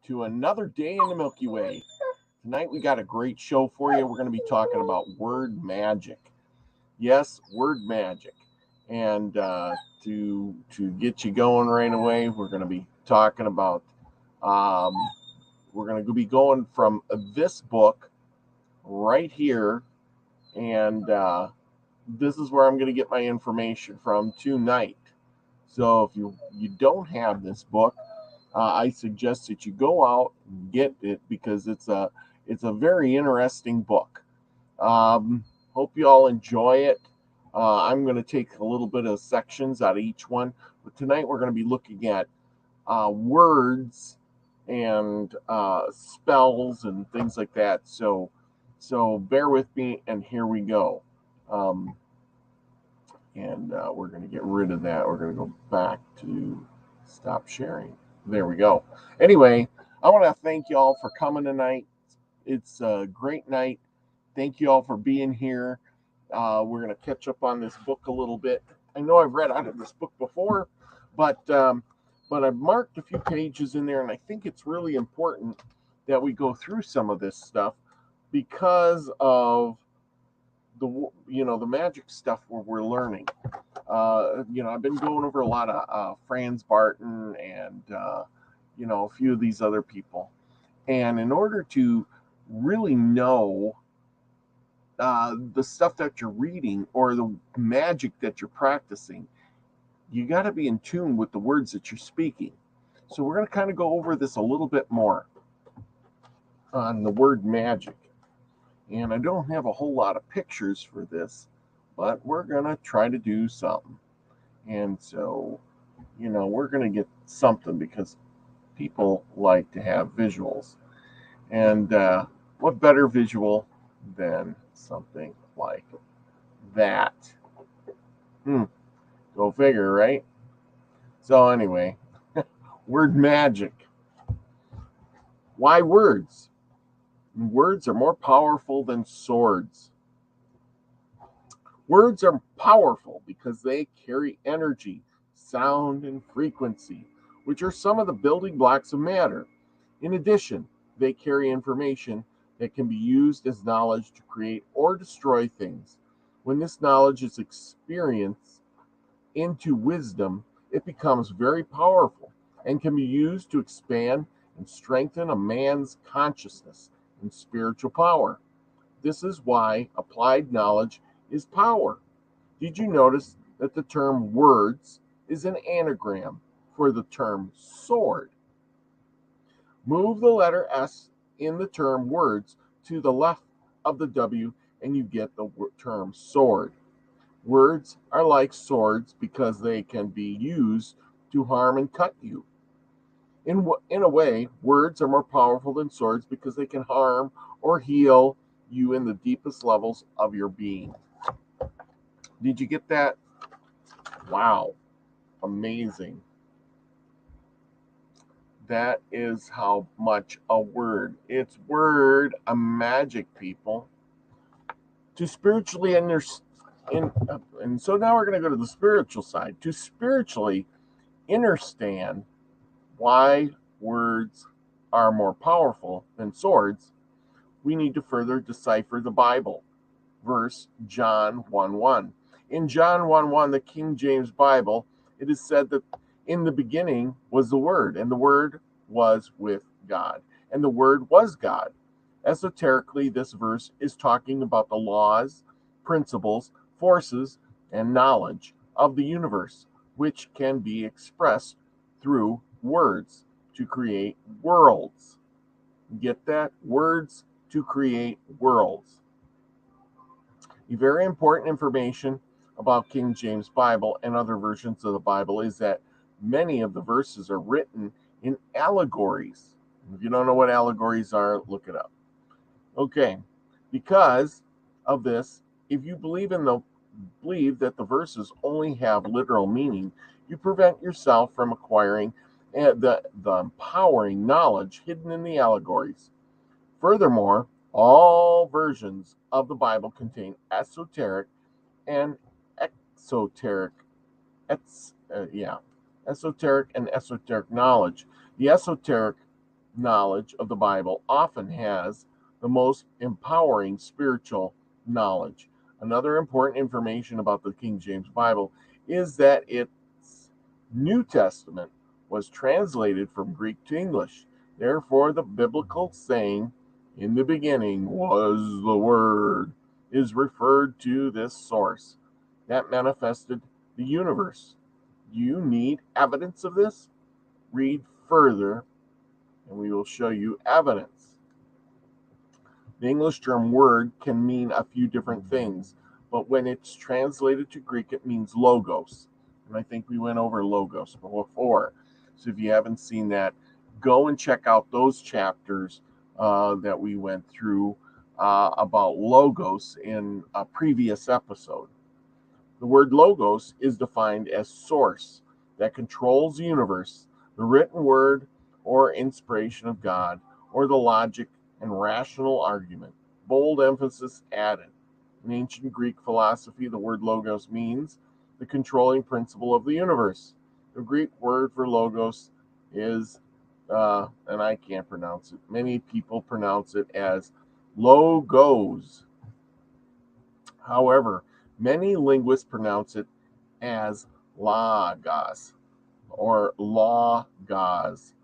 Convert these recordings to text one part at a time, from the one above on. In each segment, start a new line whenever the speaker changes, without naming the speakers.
to another day in the Milky Way. Tonight we got a great show for you. We're going to be talking about word magic. Yes, word magic. And to get you going right away, we're going to be talking about, we're going to be going from this book right here. And this is where I'm going to get my information from tonight. So if you don't have this book, I suggest that you go out and get it because it's a very interesting book. Hope you all enjoy it. I'm going to take a little bit of sections out of each one, but tonight we're going to be looking at words and spells and things like that. So bear with me, and here we go. We're going to get rid of that. We're going to go back to stop sharing. There we go. Anyway, I want to thank you all for coming tonight. It's a great night. Thank you all for being here. We're going to catch up on this book a little bit. I know I've read out of this book before, but I've marked a few pages in there, and I think it's really important that we go through some of this stuff because of the magic stuff where we're learning. I've been going over a lot of Franz, Bardon, and a few of these other people. And in order to really know the stuff that you're reading or the magic that you're practicing, you got to be in tune with the words that you're speaking. So we're going to kind of go over this a little bit more on the word magic. And I don't have a whole lot of pictures for this, but we're going to try to do something. And so, we're going to get something because people like to have visuals. And what better visual than something like that? Go figure, right? So anyway, word magic. Why words? Words are more powerful than swords. Words are powerful because they carry energy, sound, and frequency, which are some of the building blocks of matter. In addition, they carry information that can be used as knowledge to create or destroy things. When this knowledge is experienced into wisdom, it becomes very powerful and can be used to expand and strengthen a man's consciousness and spiritual power. This is why applied knowledge is power. Did you notice that the term words is an anagram for the term sword? Move the letter S in the term words to the left of the W and you get the term sword. Words are like swords because they can be used to harm and cut you. In a way, words are more powerful than swords because they can harm or heal you in the deepest levels of your being. Did you get that? Wow. Amazing. That is how much a word. It's word, a magic, people. To spiritually understand, and so now we're going to go to the spiritual side. To spiritually understand why words are more powerful than swords, we need to further decipher the Bible. Verse John 1:1. In John 1:1, the King James Bible, it is said that in the beginning was the Word, and the Word was with God, and the Word was God. Esoterically, this verse is talking about the laws, principles, forces, and knowledge of the universe, which can be expressed through words to create worlds. Get that? Words to create worlds. A very important information about King James Bible and other versions of the Bible is that many of the verses are written in allegories. If you don't know what allegories are, look it up. Okay, because of this, if you believe that the verses only have literal meaning, you prevent yourself from acquiring the empowering knowledge hidden in the allegories. Furthermore, all versions of the Bible contain esoteric and exoteric knowledge. The esoteric knowledge of the Bible often has the most empowering spiritual knowledge. Another important information about the King James Bible is that its New Testament was translated from Greek to English. Therefore, the biblical saying, "In the beginning was the Word," is referred to this source that manifested the universe. Do you need evidence of this? Read further, and we will show you evidence. The English term word can mean a few different things, but when it's translated to Greek, it means logos. And I think we went over logos before. So if you haven't seen that, go and check out those chapters that we went through about logos in a previous episode. The word logos is defined as source that controls the universe, the written word or inspiration of God, or the logic and rational argument. Bold emphasis added. In ancient Greek philosophy, the word logos means the controlling principle of the universe. The Greek word for logos is, and I can't pronounce it, many people pronounce it as logos. However, many linguists pronounce it as logos or logos.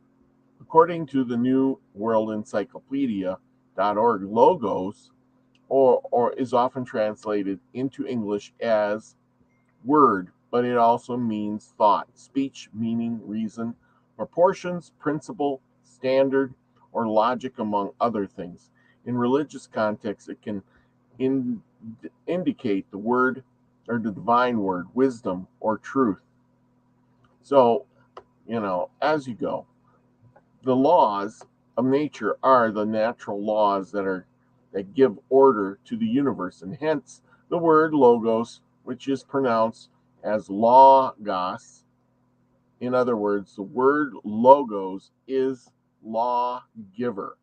According to the New World Encyclopedia.org, logos or is often translated into English as word, but it also means thought, speech, meaning, reason, proportions, principle, standard, or logic, among other things. In religious context, it can indicate the word or the divine word, wisdom, or truth. So, as you go, the laws of nature are the natural laws that give order to the universe, and hence the word logos, which is pronounced as logos. In other words, the word logos is lawgiver.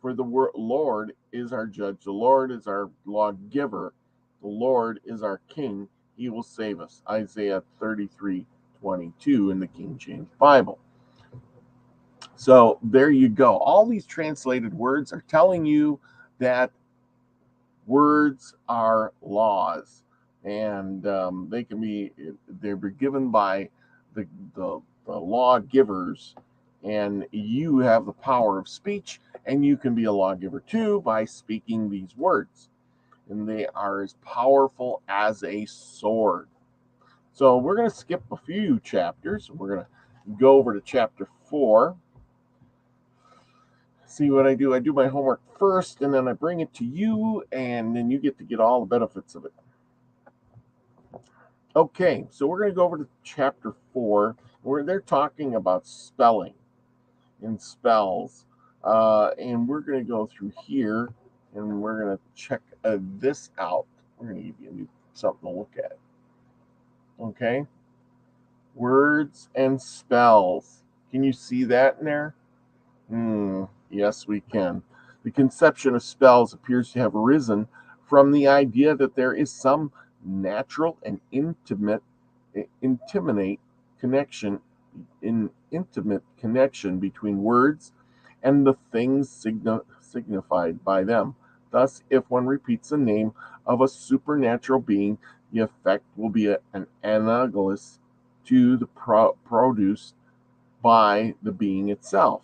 For the Lord is our judge, the Lord is our lawgiver, the Lord is our king, he will save us. Isaiah 33:22 in the King James Bible. So there you go. All these translated words are telling you that words are laws, and they're given by the lawgivers, and you have the power of speech, and you can be a lawgiver too by speaking these words, and they are as powerful as a sword. So we're going to skip a few chapters. We're going to go over to chapter 4. See what I do. I do my homework first, and then I bring it to you, and then you get all the benefits of it. Okay, so we're going to go over to chapter 4, where they're talking about spelling and spells. And we're going to go through here, and we're going to check this out. We're going to give you something to look at. Okay? Words and spells. Can you see that in there? Yes, we can. The conception of spells appears to have arisen from the idea that there is some natural and intimate connection between words and the things signified by them. Thus, if one repeats the name of a supernatural being, the effect will be an analogous to the produced by the being itself.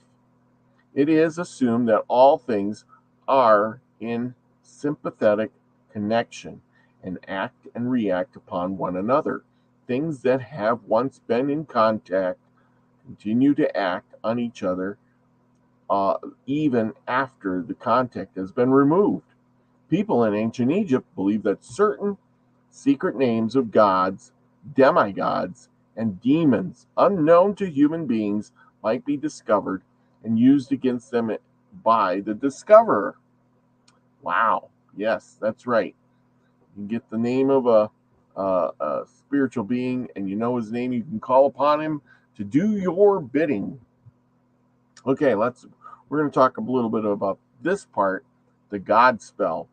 It is assumed that all things are in sympathetic connection and act and react upon one another. Things that have once been in contact continue to act on each other even after the contact has been removed. People in ancient Egypt believed that certain secret names of gods, demigods, and demons unknown to human beings might be discovered and used against them by the discoverer. Wow. Yes, that's right. You get the name of a spiritual being, and you know his name. You can call upon him to do your bidding. Okay, we're going to talk a little bit about this part, the God spell.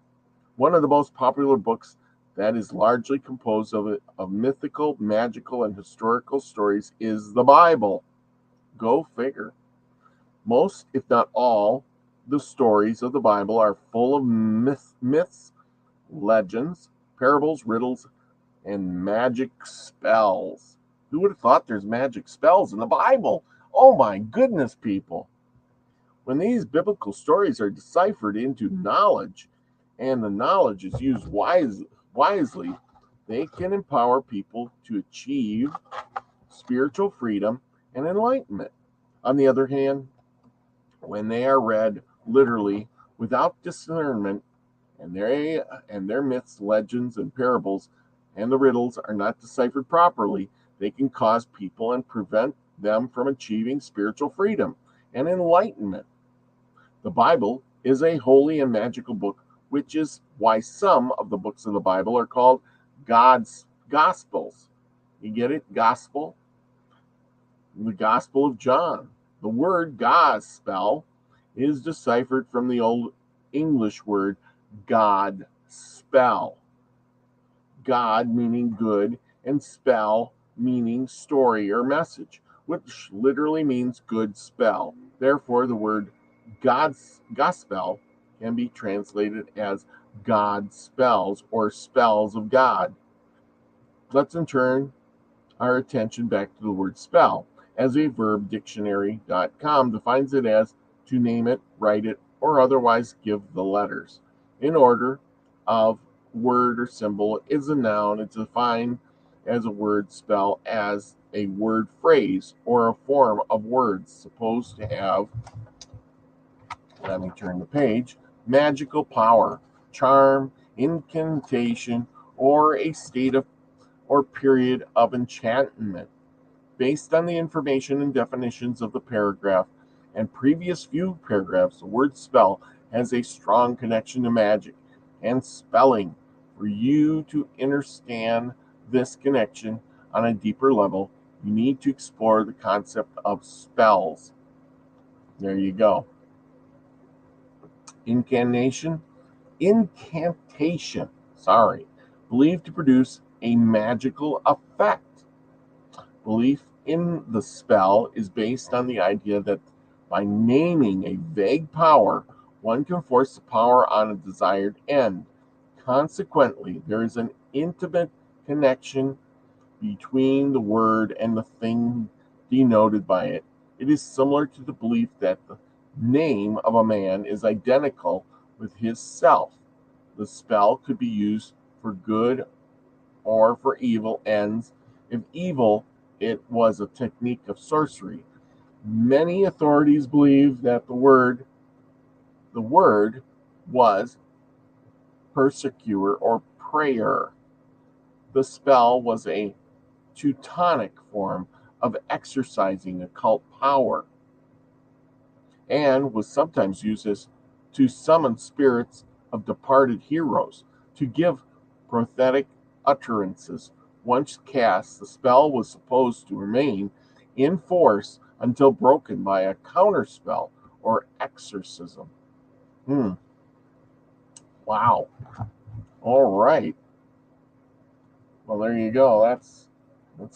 One of the most popular books that is largely composed of mythical, magical, and historical stories is the Bible. Go figure. Most, if not all, the stories of the Bible are full of myths, legends, parables, riddles, and magic spells. Who would have thought there's magic spells in the Bible? Oh my goodness, people. When these biblical stories are deciphered into knowledge, and the knowledge is used wisely, they can empower people to achieve spiritual freedom and enlightenment. On the other hand, when they are read literally without discernment, and their myths, legends, and parables and the riddles are not deciphered properly, they can cause people and prevent them from achieving spiritual freedom and enlightenment. The Bible is a holy and magical book, which is why some of the books of the Bible are called God's Gospels. You get it? Gospel? The Gospel of John. The word gospel is deciphered from the Old English word God spell. God meaning good, and spell meaning story or message, which literally means good spell. Therefore, the word God's gospel can be translated as God spells or spells of God. Let's turn our attention back to the word spell. As a verb, dictionary.com defines it as to name it, write it, or otherwise give the letters. In order of word or symbol is a noun. It's defined as a word spell as a word phrase or a form of words supposed to have, let me turn the page, magical power, charm, incantation, or a state of or period of enchantment. Based on the information and definitions of the paragraph and previous few paragraphs, the word spell has a strong connection to magic and spelling. For you to understand this connection on a deeper level, you need to explore the concept of spells. There you go. Incantation, believed to produce a magical effect. Belief in the spell is based on the idea that by naming a vague power, one can force the power on a desired end. Consequently, there is an intimate connection between the word and the thing denoted by it. It is similar to the belief that the name of a man is identical with his self. The spell could be used for good or for evil ends. If evil, it was a technique of sorcery. Many authorities believe that the word was persecutor or prayer. The spell was a Teutonic form of exercising occult power and was sometimes used as to summon spirits of departed heroes, to give prophetic utterances. Once cast, the spell was supposed to remain in force until broken by a counterspell or exorcism. Wow. All right. Well, there you go. That's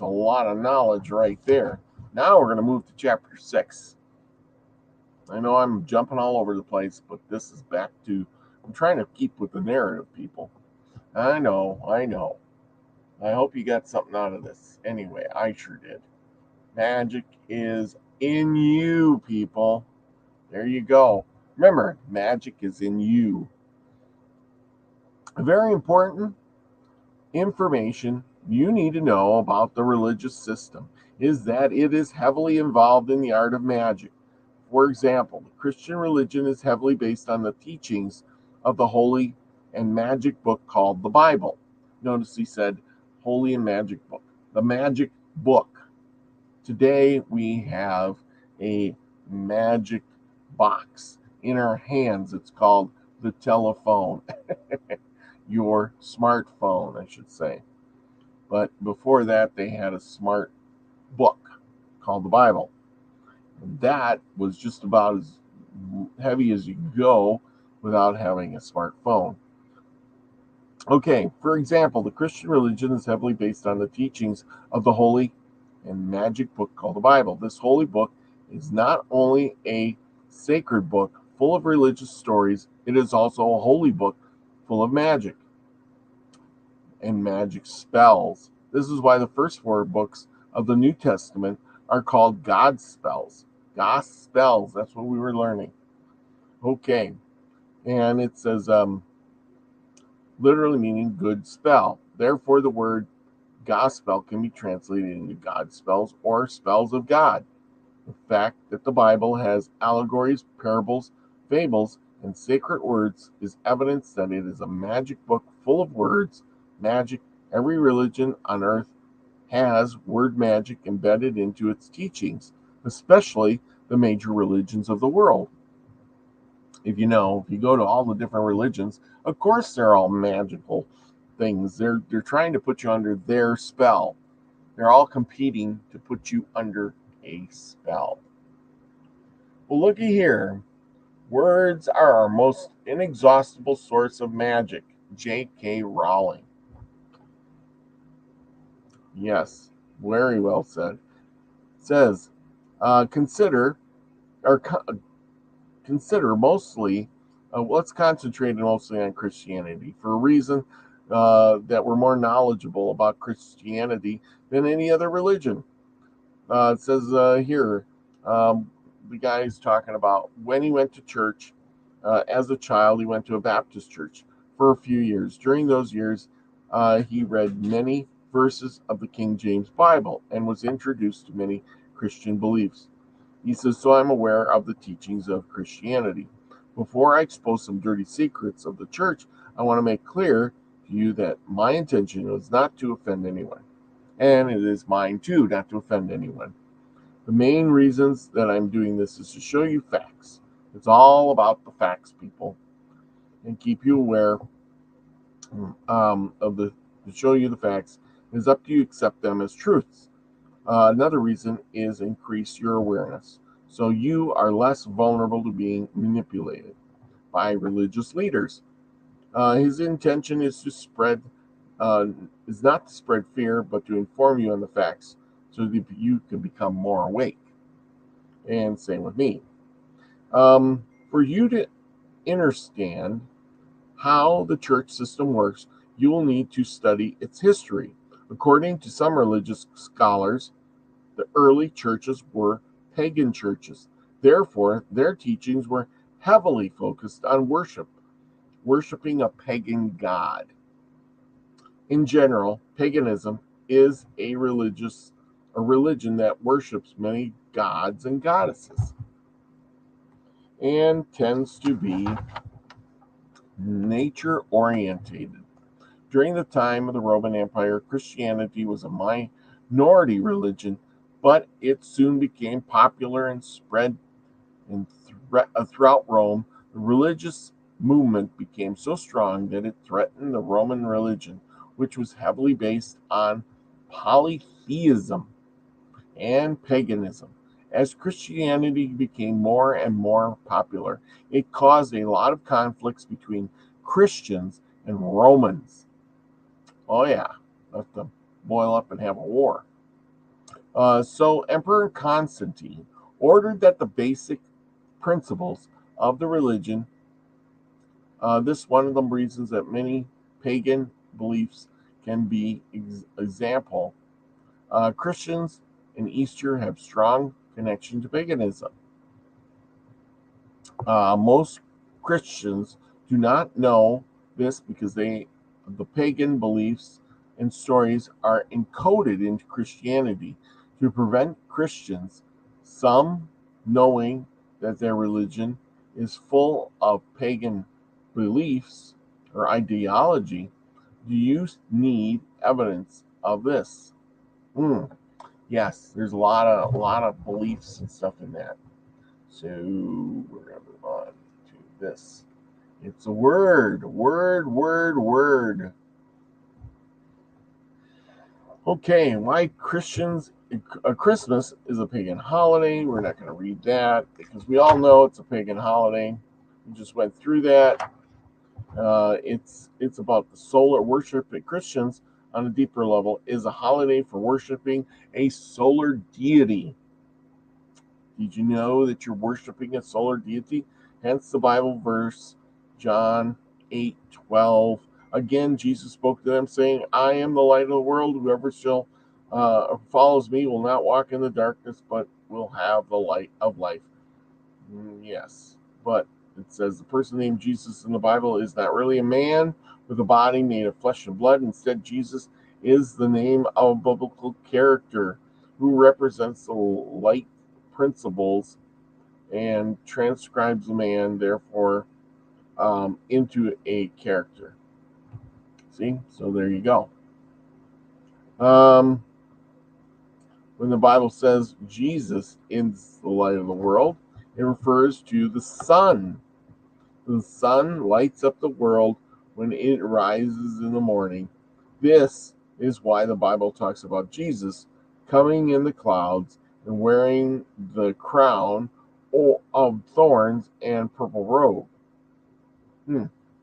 a lot of knowledge right there. Now we're going to move to chapter 6. I know I'm jumping all over the place, but this is back to, I'm trying to keep with the narrative, people. I know. I hope you got something out of this. Anyway, I sure did. Magic is in you, people. There you go. Remember, magic is in you. Very important information you need to know about the religious system is that it is heavily involved in the art of magic. For example, the Christian religion is heavily based on the teachings of the holy and magic book called the Bible. Notice he said holy and magic book. The magic book. Today we have a magic box in our hands. It's called the telephone. Your smartphone, I should say. But before that, they had a smart book called the Bible. And that was just about as heavy as you could go without having a smartphone. Okay, for example, the Christian religion is heavily based on the teachings of the holy and magic book called the Bible. This holy book is not only a sacred book full of religious stories, it is also a holy book full of magic and magic spells. This is why the first four books of the New Testament are called God's spells. God's spells, that's what we were learning. Okay, and it says literally meaning good spell. Therefore, the word gospel can be translated into God spells or spells of God. The fact that the Bible has allegories, parables, fables, and sacred words is evidence that it is a magic book full of words, magic. Every religion on earth has word magic embedded into its teachings, especially the major religions of the world. If you go to all the different religions, of course they're all magical things. They're trying to put you under their spell. They're all competing to put you under a spell. Well, looky here. Words are our most inexhaustible source of magic. J.K. Rowling. Yes, very well said. It says, consider mostly, let's concentrate mostly on Christianity for a reason that we're more knowledgeable about Christianity than any other religion. It says here, the guy is talking about when he went to church as a child, he went to a Baptist church for a few years. During those years, he read many verses of the King James Bible and was introduced to many Christian beliefs. He says, so I'm aware of the teachings of Christianity. Before I expose some dirty secrets of the church, I want to make clear to you that my intention was not to offend anyone. And it is mine too, not to offend anyone. The main reasons that I'm doing this is to show you facts. It's all about the facts, people, and keep you aware to show you the facts. It's up to you to accept them as truths. Another reason is increase your awareness, so you are less vulnerable to being manipulated by religious leaders. His intention is not to spread fear, but to inform you on the facts, so that you can become more awake. And same with me. For you to understand how the church system works, you will need to study its history. According to some religious scholars, the early churches were pagan churches. Therefore, their teachings were heavily focused on worshiping a pagan god. In general, paganism is a religion that worships many gods and goddesses and tends to be nature orientated. During the time of the Roman Empire, Christianity was a minority religion, but it soon became popular and spread throughout Rome. The religious movement became so strong that it threatened the Roman religion, which was heavily based on polytheism and paganism. As Christianity became more and more popular, it caused a lot of conflicts between Christians and Romans. Oh yeah, let them boil up and have a war. So Emperor Constantine ordered that the basic principles of the religion, this one of the reasons that many pagan beliefs can be example. Christians and Easter have strong connection to paganism. Most Christians do not know this because the pagan beliefs and stories are encoded into Christianity to prevent Christians, some knowing that their religion is full of pagan beliefs or ideology. Do you need evidence of this? Yes, there's a lot of beliefs and stuff in that. So we're gonna move on to this. It's a word. Okay, why Christians? Christmas is a pagan holiday. We're not going to read that because we all know it's a pagan holiday. We just went through that. It's about the solar worship. Christians, on a deeper level, is a holiday for worshiping a solar deity. Did you know that you're worshiping a solar deity? Hence the Bible verse, John 8:12. Again, Jesus spoke to them, saying, I am the light of the world. Whoever shall follows me will not walk in the darkness, but will have the light of life. Yes, but it says the person named Jesus in the Bible is not really a man with a body made of flesh and blood. Instead, Jesus is the name of a biblical character who represents the light principles and transcribes a man, therefore, into a character. See? So there you go. When the Bible says Jesus is the light of the world, it refers to the sun. The sun lights up the world when it rises in the morning. This is why the Bible talks about Jesus coming in the clouds and wearing the crown of thorns and purple robe.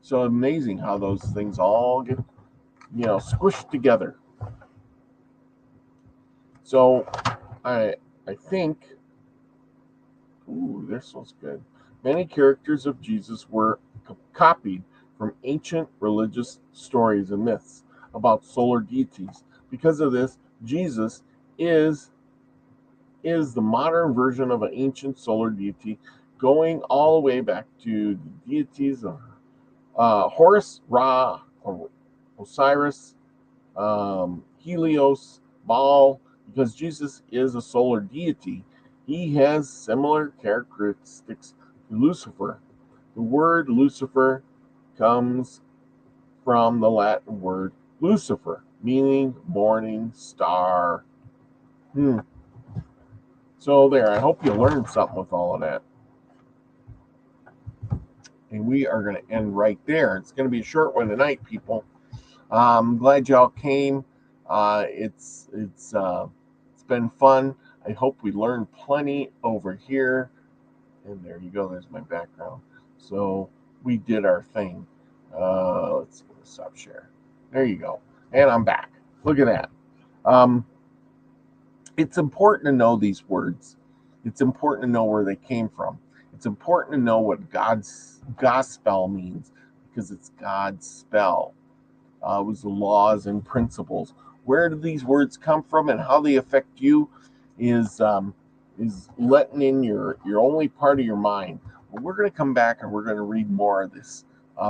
So amazing how those things all get, squished together. So I think, this smells good. Many characters of Jesus were copied from ancient religious stories and myths about solar deities. Because of this, Jesus is the modern version of an ancient solar deity, going all the way back to the deities of Horus, Ra, Osiris, Helios, Baal. Because Jesus is a solar deity, he has similar characteristics to Lucifer. The word Lucifer comes from the Latin word Lucifer, meaning morning star. So there, I hope you learned something with all of that. And we are going to end right there. It's going to be a short one tonight, people. I'm glad y'all came. It's been fun. I hope we learned plenty over here. And there you go. There's my background. So we did our thing. Let's see, stop share. There you go. And I'm back. Look at that. It's important to know these words. It's important to know where they came from. It's important to know what God's gospel means, because it's God's spell. It was the laws and principles. Where do these words come from and how they affect you is letting in your only part of your mind. We're going to come back and we're going to read more of this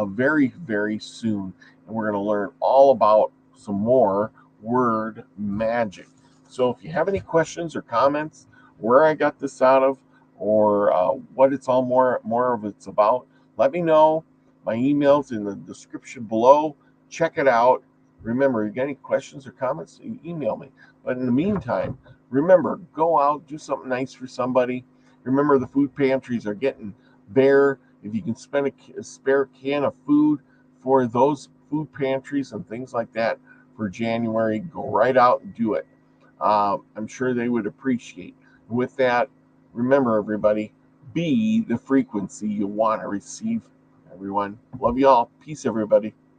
very, very soon. And we're going to learn all about some more word magic. So if you have any questions or comments, where I got this out of, or what it's all more of it's about, let me know. My email's in the description below. Check it out. Remember, if you got any questions or comments, you email me. But in the meantime, remember, go out, do something nice for somebody. Remember, the food pantries are getting bare. If you can spend a spare can of food for those food pantries and things like that for January, go right out and do it. I'm sure they would appreciate. With that, remember, everybody, be the frequency you want to receive. Everyone, love you all. Peace, everybody.